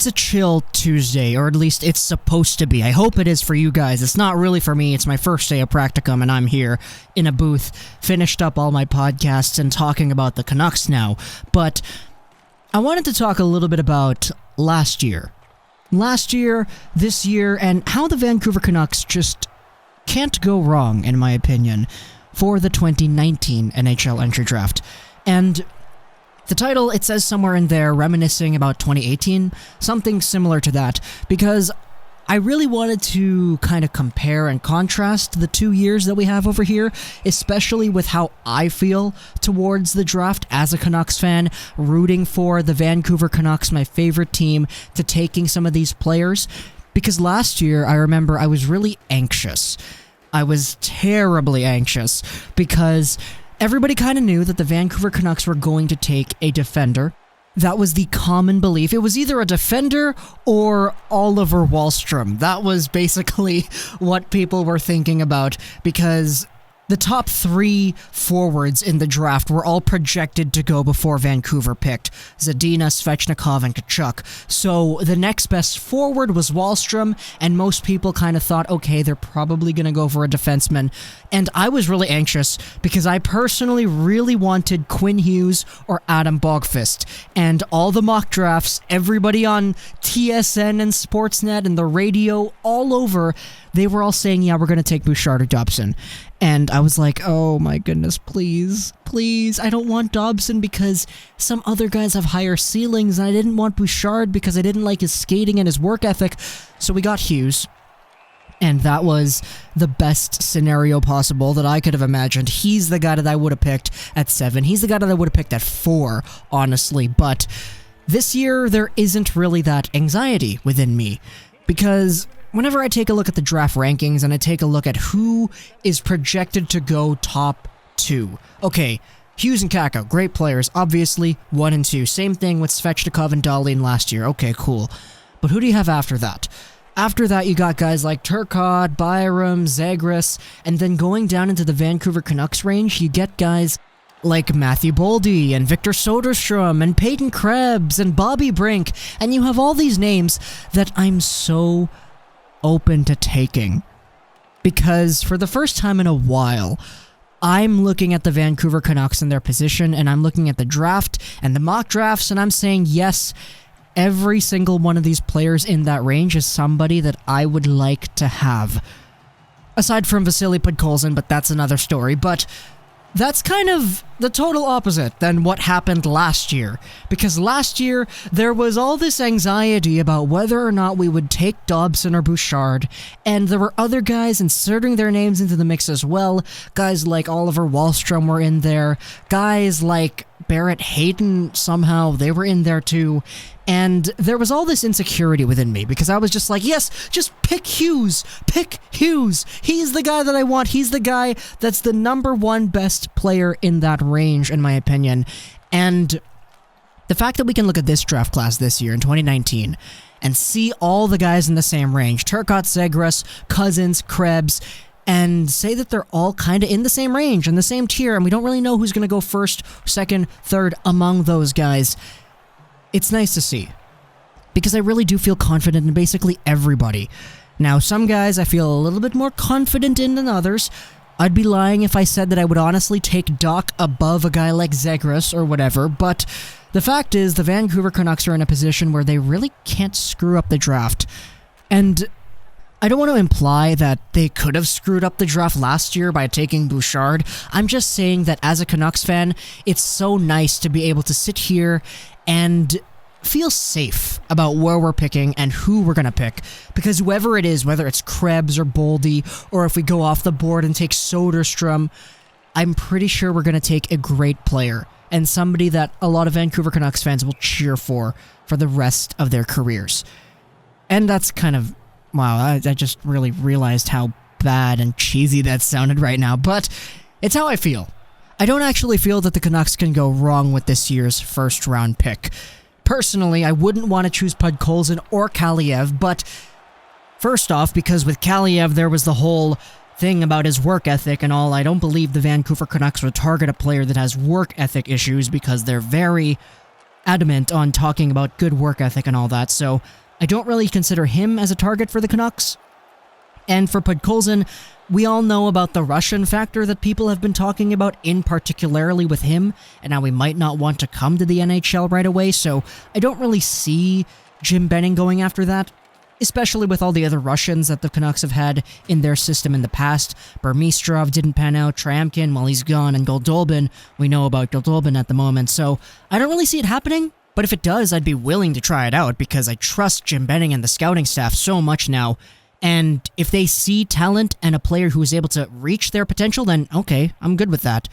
It's a chill Tuesday, or at least it's supposed to be. I hope it is for you guys. It's not really for me. It's my first day of practicum, and I'm here in a booth, finished up all my podcasts and talking about the Canucks now. But I wanted to talk a little bit about last year. Last year, this year, and how the Vancouver Canucks just can't go wrong, in my opinion, for the 2019 NHL Entry Draft. And the title, it says somewhere in there, Reminiscing about 2018, something similar to that, because I really wanted to kind of compare and contrast the 2 years that we have over here, especially with how I feel towards the draft as a Canucks fan, rooting for the Vancouver Canucks, my favorite team, to taking some of these players. Because last year, I remember I was really anxious. I was terribly anxious because everybody kind of knew that the Vancouver Canucks were going to take a defender. That was the common belief. It was either a defender or Oliver Wahlstrom. That was basically what people were thinking about, because the top 3 forwards in the draft were all projected to go before Vancouver picked: Zadina, Svechnikov, and Tkachuk. So the next best forward was Wahlstrom, and most people kind of thought, okay, they're probably going to go for a defenseman. And I was really anxious because I personally really wanted Quinn Hughes or Adam Bogfist. And all the mock drafts, everybody on TSN and Sportsnet and the radio all over, they were all saying, yeah, we're going to take Bouchard or Dobson. And I was like, oh my goodness, please, I don't want Dobson because some other guys have higher ceilings, and I didn't want Bouchard because I didn't like his skating and his work ethic. So we got Hughes, and that was the best scenario possible that I could have imagined. He's the guy that I would have picked at 7. He's the guy that I would have picked at 4, honestly. But this year, there isn't really that anxiety within me, because whenever I take a look at the draft rankings and I take a look at who is projected to go top 2. Okay, Hughes and Kakko, great players, obviously, 1 and 2. Same thing with Svechnikov and Dahlin last year. Okay, cool. But who do you have after that? After that, you got guys like Turcotte, Byram, Zagris, and then going down into the Vancouver Canucks range, you get guys like Matthew Boldy and Victor Soderstrom and Peyton Krebs and Bobby Brink, and you have all these names that I'm so open to taking, because for the first time in a while, I'm looking at the Vancouver Canucks and their position, and I'm looking at the draft and the mock drafts, and I'm saying, yes, every single one of these players in that range is somebody that I would like to have. Aside from Vasily Podkolzin, but that's another story. But that's kind of the total opposite than what happened last year. Because last year, there was all this anxiety about whether or not we would take Dobson or Bouchard, and there were other guys inserting their names into the mix as well. Guys like Oliver Wahlstrom were in there. Guys like Barrett Hayton, somehow, they were in there too. And there was all this insecurity within me, because I was just like, yes, just pick Hughes. Pick Hughes. He's the guy that I want. He's the guy that's the number 1 best player in that range, in my opinion. And the fact that we can look at this draft class this year in 2019 and see all the guys in the same range, Turcotte, Zegras, Cousins, Krebs, and say that they're all kind of in the same range, in the same tier, and we don't really know who's going to go first, second, third among those guys. It's nice to see, because I really do feel confident in basically everybody. Now, some guys I feel a little bit more confident in than others. I'd be lying if I said that I would honestly take Doc above a guy like Zegras or whatever, but the fact is the Vancouver Canucks are in a position where they really can't screw up the draft. And I don't want to imply that they could have screwed up the draft last year by taking Bouchard. I'm just saying that as a Canucks fan, it's so nice to be able to sit here and feel safe about where we're picking and who we're going to pick. Because whoever it is, whether it's Krebs or Boldy, or if we go off the board and take Soderstrom, I'm pretty sure we're going to take a great player and somebody that a lot of Vancouver Canucks fans will cheer for the rest of their careers. And that's kind of, wow, I just really realized how bad and cheesy that sounded right now, but it's how I feel. I don't actually feel that the Canucks can go wrong with this year's first-round pick. Personally, I wouldn't want to choose Podkolzin or Kaliev, but first off, because with Kaliev there was the whole thing about his work ethic and all, I don't believe the Vancouver Canucks would target a player that has work ethic issues, because they're very adamant on talking about good work ethic and all that, so I don't really consider him as a target for the Canucks. And for Podkolzin, we all know about the Russian factor that people have been talking about, in particularly with him, and how he might not want to come to the NHL right away, so I don't really see Jim Benning going after that, especially with all the other Russians that the Canucks have had in their system in the past. Burmistrov didn't pan out, Tramkin, well, he's gone, and Goldolbin, we know about Goldolbin at the moment, so I don't really see it happening, but if it does, I'd be willing to try it out, because I trust Jim Benning and the scouting staff so much now. And if they see talent and a player who is able to reach their potential, then okay, I'm good with that.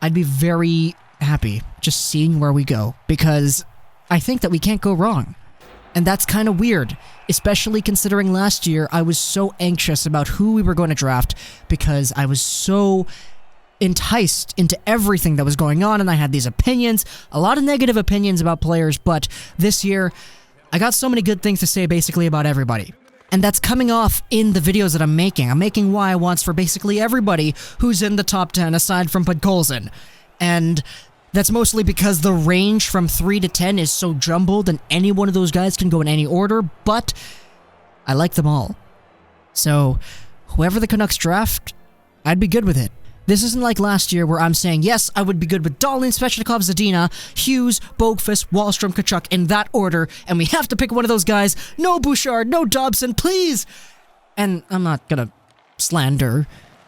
I'd be very happy just seeing where we go, because I think that we can't go wrong. And that's kind of weird, especially considering last year I was so anxious about who we were going to draft, because I was so enticed into everything that was going on, and I had these opinions, a lot of negative opinions about players, but this year I got so many good things to say basically about everybody. And that's coming off in the videos that I'm making. I'm making why I wants for basically everybody who's in the top 10 aside from Podkolzin. And that's mostly because the range from 3 to 10 is so jumbled and any one of those guys can go in any order, but I like them all. So whoever the Canucks draft, I'd be good with it. This isn't like last year where I'm saying, yes, I would be good with Dahlin, Svechnikov, Zadina, Hughes, Boqvist, Wahlstrom, Tkachuk in that order, and we have to pick one of those guys. No Bouchard, no Dobson, please! And I'm not gonna slander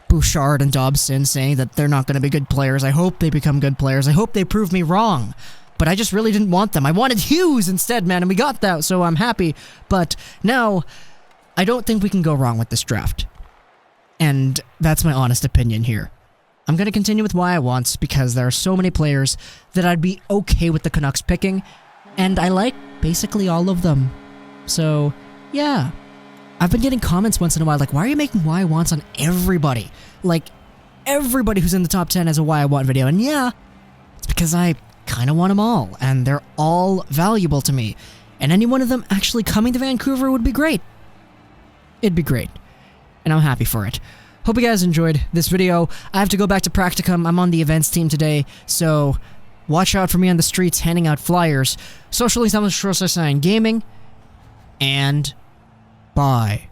Bouchard and Dobson, saying that they're not gonna be good players. I hope they become good players. I hope they prove me wrong. But I just really didn't want them. I wanted Hughes instead, man, and we got that, so I'm happy. But now, I don't think we can go wrong with this draft. And that's my honest opinion here. I'm going to continue with why I want, because there are so many players that I'd be okay with the Canucks picking, and I like basically all of them. So, yeah. I've been getting comments once in a while like, why are you making why I wants on everybody? Like, everybody who's in the top 10 has a why I want video, and yeah, it's because I kind of want them all, and they're all valuable to me, and any one of them actually coming to Vancouver would be great. It'd be great, and I'm happy for it. Hope you guys enjoyed this video. I have to go back to practicum. I'm on the events team today, so watch out for me on the streets handing out flyers. Social links on the short sign gaming, and bye.